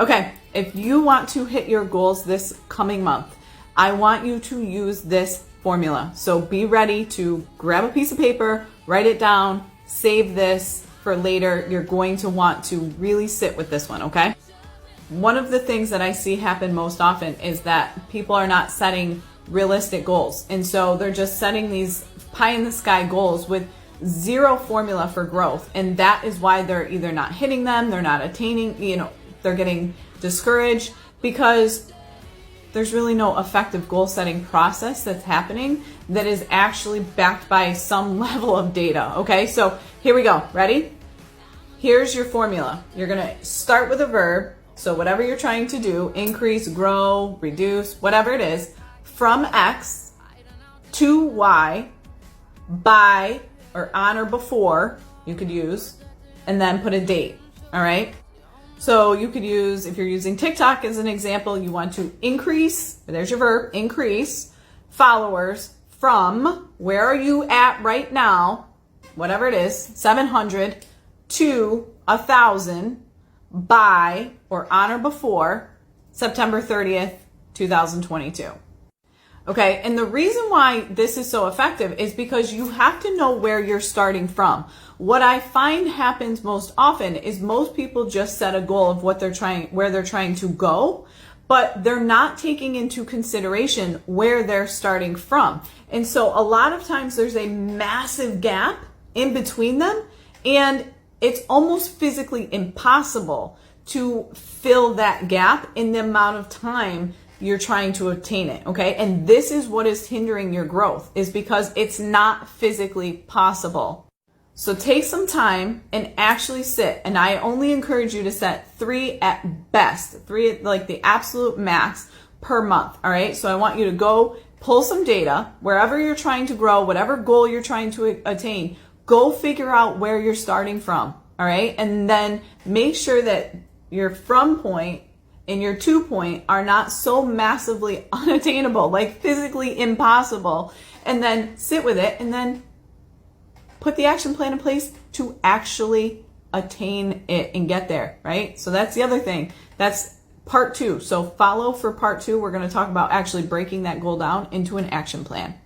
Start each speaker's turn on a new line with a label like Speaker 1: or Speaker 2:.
Speaker 1: Okay, if you want to hit your goals this coming month, I want you to use this formula. So be ready to grab a piece of paper, write it down, save this for later. You're going to want to really sit with this one, okay? One of the things that I see happen most often is that people are not setting realistic goals. And so they're just setting these pie in the sky goals with zero formula for growth. And that is why they're either not hitting them, they're not attaining, they're getting discouraged because there's really no effective goal setting process that's happening that is actually backed by some level of data. Okay, so here we go. Ready? Here's your formula. You're going to start with a verb. So whatever you're trying to do, increase, grow, reduce, whatever it is, from X to Y by or on or before, you could use, and then put a date. All right. So you could use, if you're using TikTok as an example, you want to increase, there's your verb, increase followers from where are you at right now, whatever it is, 700 to 1,000 by or on or before September 30th, 2022. Okay, and the reason why this is so effective is because you have to know where you're starting from. What I find happens most often is most people just set a goal of where they're trying to go, but they're not taking into consideration where they're starting from. And so a lot of times there's a massive gap in between them, and it's almost physically impossible to fill that gap in the amount of time you're trying to obtain it, okay? And this is what is hindering your growth, is because it's not physically possible. So take some time and actually sit. And I only encourage you to set 3 at best, 3 like the absolute max per month, all right? So I want you to go pull some data, wherever you're trying to grow, whatever goal you're trying to attain, go figure out where you're starting from, all right? And then make sure that your from point and your to point are not so massively unattainable, like physically impossible. And then sit with it and then put the action plan in place to actually attain it and get there, right? So that's the other thing. That's part 2. So follow for part 2. We're going to talk about actually breaking that goal down into an action plan.